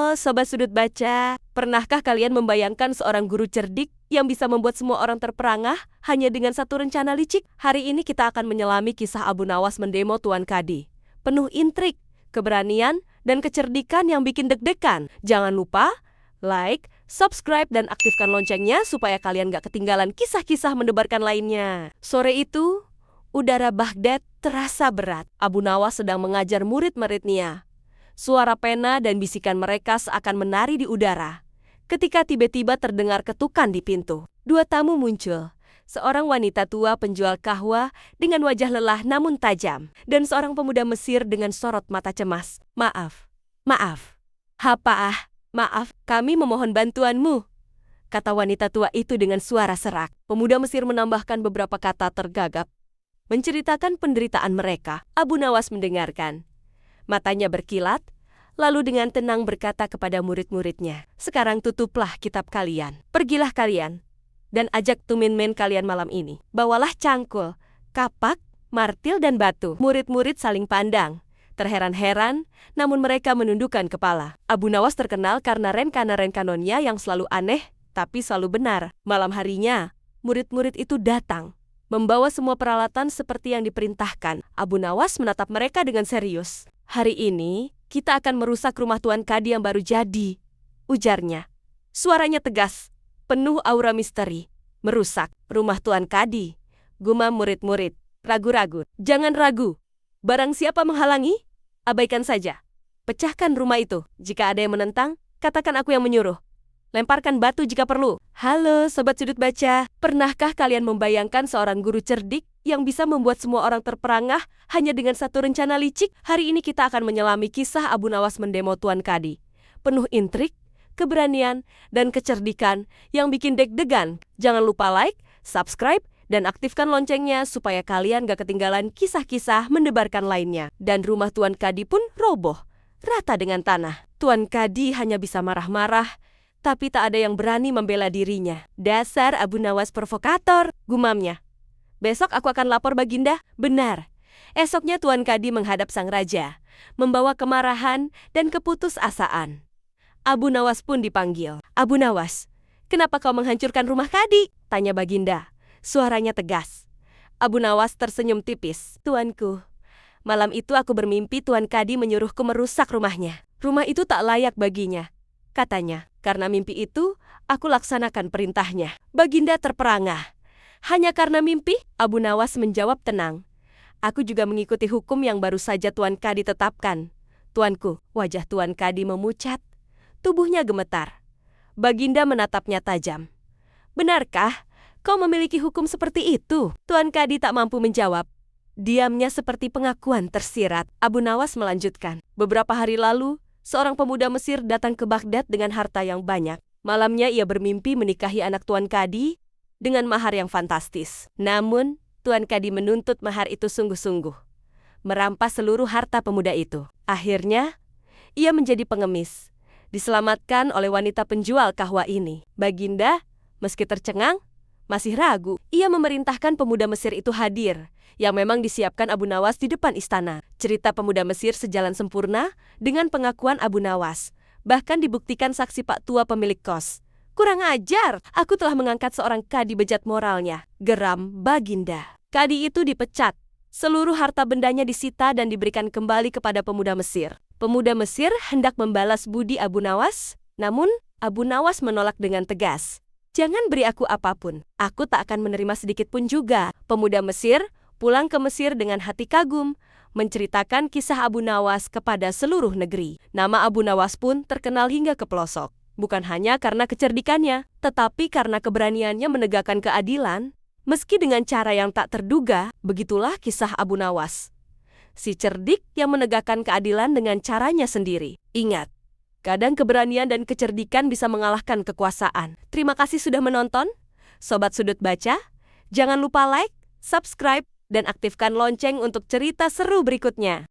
Halo Sobat Sudut Baca, pernahkah kalian membayangkan seorang guru cerdik yang bisa membuat semua orang terperangah hanya dengan satu rencana licik? Hari ini kita akan menyelami kisah Abu Nawas mendemo Tuan Kadi. Penuh intrik, keberanian, dan kecerdikan yang bikin deg-degan. Jangan lupa like, subscribe, dan aktifkan loncengnya supaya kalian gak ketinggalan kisah-kisah mendebarkan lainnya. Sore itu, udara Baghdad terasa berat. Abu Nawas sedang mengajar murid-muridnya. Suara pena dan bisikan mereka seakan menari di udara. Ketika tiba-tiba terdengar ketukan di pintu. Dua tamu muncul. Seorang wanita tua penjual kahwa dengan wajah lelah namun tajam. Dan seorang pemuda Mesir dengan sorot mata cemas. Maaf, maaf, kami memohon bantuanmu, kata wanita tua itu dengan suara serak. Pemuda Mesir menambahkan beberapa kata tergagap, menceritakan penderitaan mereka. Abu Nawas mendengarkan. Matanya berkilat, lalu dengan tenang berkata kepada murid-muridnya, "Sekarang tutuplah kitab kalian. Pergilah kalian, dan ajak tuminmen kalian malam ini. Bawalah cangkul, kapak, martil, dan batu." Murid-murid saling pandang, terheran-heran, namun mereka menundukkan kepala. Abu Nawas terkenal karena rencana-rencananya yang selalu aneh, tapi selalu benar. Malam harinya, murid-murid itu datang, membawa semua peralatan seperti yang diperintahkan. Abu Nawas menatap mereka dengan serius. "Hari ini, kita akan merusak rumah Tuan Kadi yang baru jadi," ujarnya. Suaranya tegas, penuh aura misteri. "Merusak rumah Tuan Kadi," gumam murid-murid. Ragu-ragu. "Jangan ragu. Barang siapa menghalangi, abaikan saja. Pecahkan rumah itu. Jika ada yang menentang, katakan aku yang menyuruh. Lemparkan batu jika perlu." Halo Sobat Sudut Baca, pernahkah kalian membayangkan seorang guru cerdik yang bisa membuat semua orang terperangah hanya dengan satu rencana licik? Hari ini kita akan menyelami kisah Abu Nawas mendemo Tuan Kadi. Penuh intrik, keberanian, dan kecerdikan yang bikin deg-degan. Jangan lupa like, subscribe, dan aktifkan loncengnya supaya kalian gak ketinggalan kisah-kisah mendebarkan lainnya. Dan rumah Tuan Kadi pun roboh, rata dengan tanah. Tuan Kadi hanya bisa marah-marah, tapi tak ada yang berani membela dirinya. "Dasar Abu Nawas provokator," gumamnya. "Besok aku akan lapor Baginda." Benar. Esoknya Tuan Kadi menghadap sang raja, membawa kemarahan dan keputusasaan. Abu Nawas pun dipanggil. "Abu Nawas, kenapa kau menghancurkan rumah Kadi?" tanya Baginda. Suaranya tegas. Abu Nawas tersenyum tipis. "Tuanku, malam itu aku bermimpi Tuan Kadi menyuruhku merusak rumahnya. Rumah itu tak layak baginya," katanya. "Karena mimpi itu, aku laksanakan perintahnya." Baginda terperangah. "Hanya karena mimpi?" Abu Nawas menjawab tenang. "Aku juga mengikuti hukum yang baru saja Tuan Kadi tetapkan." "Tuanku," wajah Tuan Kadi memucat. Tubuhnya gemetar. Baginda menatapnya tajam. "Benarkah kau memiliki hukum seperti itu?" Tuan Kadi tak mampu menjawab. Diamnya seperti pengakuan tersirat. Abu Nawas melanjutkan. "Beberapa hari lalu, seorang pemuda Mesir datang ke Baghdad dengan harta yang banyak. Malamnya ia bermimpi menikahi anak Tuan Kadi dengan mahar yang fantastis. Namun, Tuan Kadi menuntut mahar itu sungguh-sungguh, merampas seluruh harta pemuda itu. Akhirnya, ia menjadi pengemis, diselamatkan oleh wanita penjual kahwa ini. Baginda, meski tercengang, masih ragu. Ia memerintahkan pemuda Mesir itu hadir, yang memang disiapkan Abu Nawas di depan istana. Cerita pemuda Mesir sejalan sempurna dengan pengakuan Abu Nawas. Bahkan dibuktikan saksi Pak Tua pemilik kos. "Kurang ajar, aku telah mengangkat seorang kadi bejat moralnya," geram Baginda. Kadi itu dipecat. Seluruh harta bendanya disita dan diberikan kembali kepada pemuda Mesir. Pemuda Mesir hendak membalas budi Abu Nawas, namun Abu Nawas menolak dengan tegas. "Jangan beri aku apapun, aku tak akan menerima sedikit pun juga." Pemuda Mesir pulang ke Mesir dengan hati kagum, menceritakan kisah Abu Nawas kepada seluruh negeri. Nama Abu Nawas pun terkenal hingga ke pelosok. Bukan hanya karena kecerdikannya, tetapi karena keberaniannya menegakkan keadilan, meski dengan cara yang tak terduga. Begitulah kisah Abu Nawas, si cerdik yang menegakkan keadilan dengan caranya sendiri. Ingat, kadang keberanian dan kecerdikan bisa mengalahkan kekuasaan. Terima kasih sudah menonton, Sobat Sudut Baca. Jangan lupa like, subscribe, dan aktifkan lonceng untuk cerita seru berikutnya.